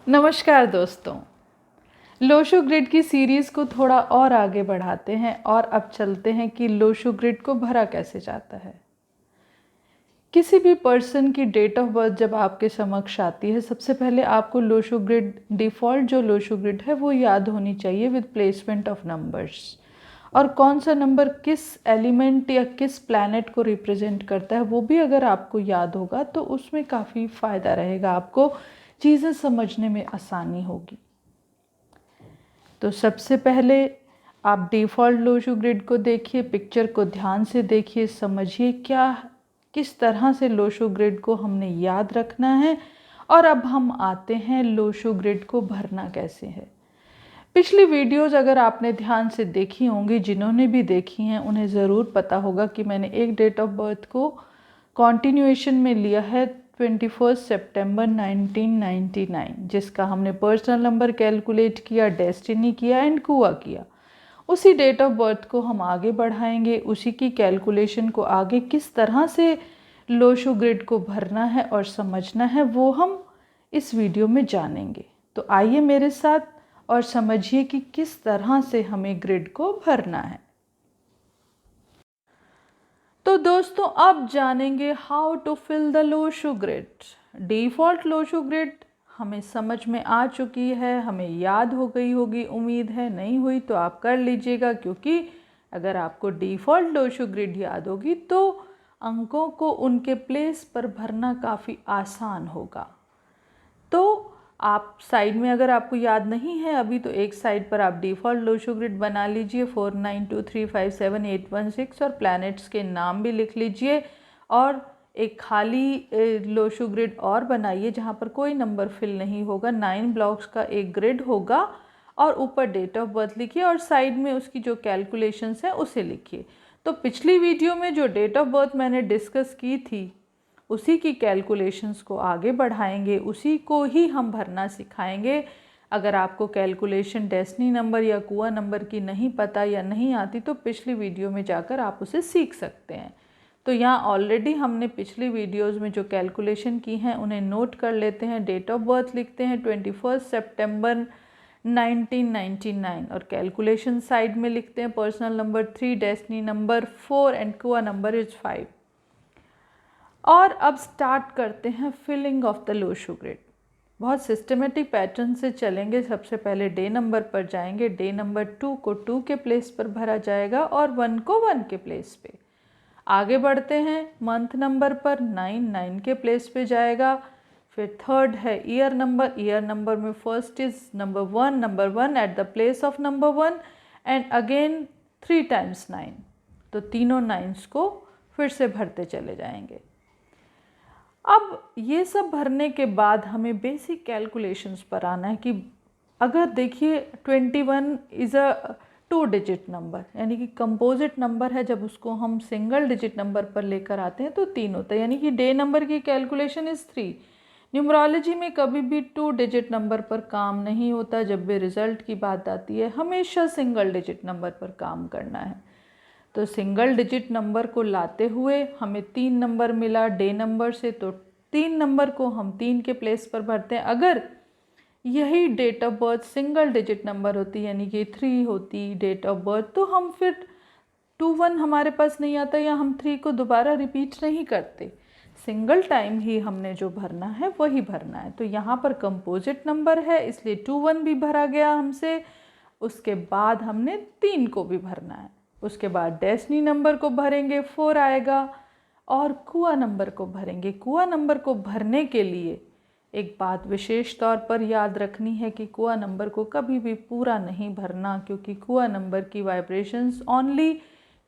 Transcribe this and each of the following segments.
नमस्कार दोस्तों। Lo Shu grid की सीरीज़ को थोड़ा और आगे बढ़ाते हैं और अब चलते हैं कि लोशो ग्रिड को भरा कैसे जाता है। किसी भी पर्सन की डेट ऑफ बर्थ जब आपके समक्ष आती है, सबसे पहले आपको लोशो ग्रिड, डिफ़ॉल्ट जो लोशो ग्रिड है वो याद होनी चाहिए विद प्लेसमेंट ऑफ नंबर्स, और कौन सा नंबर किस एलिमेंट या किस प्लैनेट को रिप्रेजेंट करता है वो भी अगर आपको याद होगा तो उसमें काफ़ी फ़ायदा रहेगा, आपको चीज़ें समझने में आसानी होगी। तो सबसे पहले आप डिफ़ॉल्ट लोशो ग्रिड को देखिए, पिक्चर को ध्यान से देखिए, समझिए किस तरह से लोशो ग्रिड को हमने याद रखना है। और अब हम आते हैं लोशो ग्रिड को भरना कैसे है। पिछली वीडियोज़ अगर आपने ध्यान से देखी होंगी, जिन्होंने भी देखी हैं उन्हें ज़रूर पता होगा कि मैंने एक डेट ऑफ बर्थ को कॉन्टिन्यूएशन में लिया है 21 सितंबर 1999, जिसका हमने पर्सनल नंबर कैलकुलेट किया, डेस्टिनी किया एंड कुआ किया। उसी डेट ऑफ बर्थ को हम आगे बढ़ाएंगे, उसी की कैलकुलेशन को आगे किस तरह से लोशो ग्रिड को भरना है और समझना है वो हम इस वीडियो में जानेंगे। तो आइए मेरे साथ और समझिए कि किस तरह से हमें ग्रिड को भरना है। तो दोस्तों अब जानेंगे how to fill the Lo Shu grid. Default Lo Shu grid हमें समझ में आ चुकी है, हमें याद हो गई होगी, उम्मीद है। नहीं हुई तो आप कर लीजिएगा, क्योंकि अगर आपको डिफ़ॉल्ट लोशो ग्रिड याद होगी तो अंकों को उनके प्लेस पर भरना काफ़ी आसान होगा। तो आप साइड में, अगर आपको याद नहीं है अभी, तो एक साइड पर आप डिफ़ॉल्ट लोशो ग्रिड बना लीजिए 492357 816 और प्लैनेट्स के नाम भी लिख लीजिए। और एक खाली लोशो ग्रिड और बनाइए जहाँ पर कोई नंबर फिल नहीं होगा, 9 ब्लॉक्स का एक ग्रिड होगा और ऊपर डेट ऑफ बर्थ लिखिए और साइड में उसकी जो कैलकुलेशंस है उसे लिखिए। तो पिछली वीडियो में जो डेट ऑफ बर्थ मैंने डिस्कस की थी उसी की कैलकुलेशंस को आगे बढ़ाएंगे, उसी को ही हम भरना सिखाएंगे। अगर आपको कैलकुलेशन डेस्टिनी नंबर या कुआ नंबर की नहीं पता या नहीं आती तो पिछली वीडियो में जाकर आप उसे सीख सकते हैं। तो यहाँ ऑलरेडी हमने पिछली वीडियोज़ में जो कैलकुलेशन की हैं उन्हें नोट कर लेते हैं। डेट ऑफ बर्थ लिखते हैं 21 सितंबर 1999 और कैलकुलेशन साइड में लिखते हैं personal number 3, destiny number 4 and kua number is 5। और अब स्टार्ट करते हैं filling of the Lo Shu grid. बहुत सिस्टमेटिक पैटर्न से चलेंगे। सबसे पहले डे नंबर पर जाएंगे, डे नंबर 2 को 2 के प्लेस पर भरा जाएगा और 1 को 1 के प्लेस पे। आगे बढ़ते हैं मंथ नंबर पर, 9 के प्लेस पे जाएगा। फिर थर्ड है ईयर नंबर में first is number 1 at the place of number 1 and again 3 times 9। तो तीनों 9s को फिर से भरते चले जाएंगे। अब ये सब भरने के बाद हमें बेसिक कैलकुलेशंस पर आना है कि अगर देखिए 21 इज़ अ 2 डिजिट नंबर, यानी कि कंपोजिट नंबर है। जब उसको हम सिंगल डिजिट नंबर पर लेकर आते हैं तो 3 होता है, यानी कि डे नंबर की कैलकुलेशन इज़ 3। न्यूमरोलॉजी में कभी भी 2 डिजिट नंबर पर काम नहीं होता। जब भी रिज़ल्ट की बात आती है हमेशा सिंगल डिजिट नंबर पर काम करना है। तो सिंगल डिजिट नंबर को लाते हुए हमें 3 नंबर मिला डे नंबर से, तो 3 नंबर को हम 3 के प्लेस पर भरते हैं। अगर यही date of birth single digit number होती, यानी कि 3 होती डेट ऑफ बर्थ, तो हम फिर 21 हमारे पास नहीं आता या हम 3 को दोबारा रिपीट नहीं करते। सिंगल टाइम ही हमने जो भरना है वही भरना है। तो यहाँ पर कंपोजिट नंबर है इसलिए 21 भी भरा गया हमसे। उसके बाद हमने 3 को भी भरना है। उसके बाद डेस्टिनी नंबर को भरेंगे, 4 आएगा और कुआ नंबर को भरेंगे। कुआ नंबर को भरने के लिए एक बात विशेष तौर पर याद रखनी है कि कुआ नंबर को कभी भी पूरा नहीं भरना, क्योंकि कुआ नंबर की वाइब्रेशंस ओनली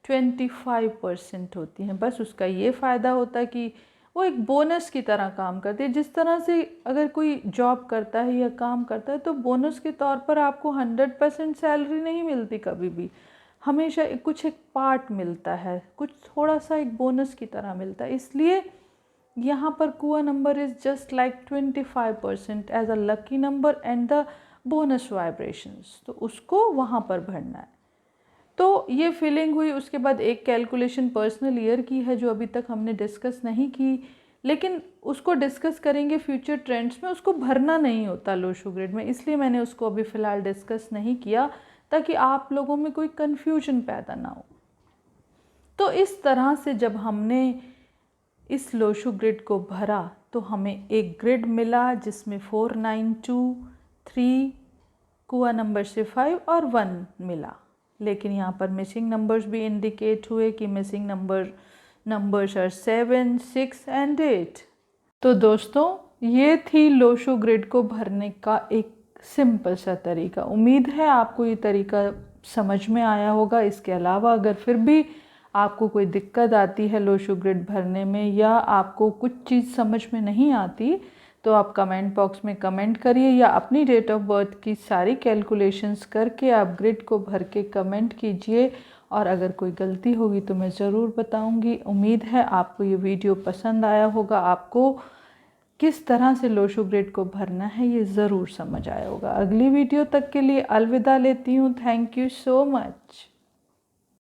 25% होती हैं। बस उसका ये फ़ायदा होता है कि वो एक बोनस की तरह काम करती है। जिस तरह से अगर कोई जॉब करता है या काम करता है तो बोनस के तौर पर आपको 100% सैलरी नहीं मिलती कभी भी, हमेशा कुछ एक पार्ट मिलता है, कुछ थोड़ा सा एक बोनस की तरह मिलता है। इसलिए यहाँ पर kua number is just like 25% as a lucky number and the bonus vibrations, तो उसको वहाँ पर भरना है। तो ये फीलिंग हुई। उसके बाद एक कैलकुलेशन पर्सनल ईयर की है जो अभी तक हमने डिस्कस नहीं की लेकिन उसको डिस्कस करेंगे फ्यूचर ट्रेंड्स में, उसको भरना नहीं होता लो शू ग्रेड में, इसलिए मैंने उसको अभी फ़िलहाल डिस्कस नहीं किया ताकि आप लोगों में कोई कन्फ्यूजन पैदा ना हो। तो इस तरह से जब हमने इस लो शू ग्रिड को भरा तो हमें एक ग्रिड मिला जिसमें 4, 9, 2, 3, कुआ नंबर से 5 और 1 मिला। लेकिन यहाँ पर मिसिंग नंबर्स भी इंडिकेट हुए कि मिसिंग नंबर्स आर 7, 6 एंड 8। तो दोस्तों ये थी लो शू ग्रिड को भरने का एक सिंपल सा तरीका। उम्मीद है आपको ये तरीका समझ में आया होगा। इसके अलावा अगर फिर भी आपको कोई दिक्कत आती है लो शू ग्रिड भरने में या आपको कुछ चीज़ समझ में नहीं आती तो आप कमेंट बॉक्स में कमेंट करिए या अपनी डेट ऑफ बर्थ की सारी कैलकुलेशंस करके आप ग्रिड को भर के कमेंट कीजिए, और अगर कोई गलती होगी तो मैं ज़रूर बताऊंगी। उम्मीद है आपको ये वीडियो पसंद आया होगा, आपको किस तरह से लो शू ग्रिड को भरना है ये ज़रूर समझ आया होगा। अगली वीडियो तक के लिए अलविदा लेती हूँ। Thank you so much.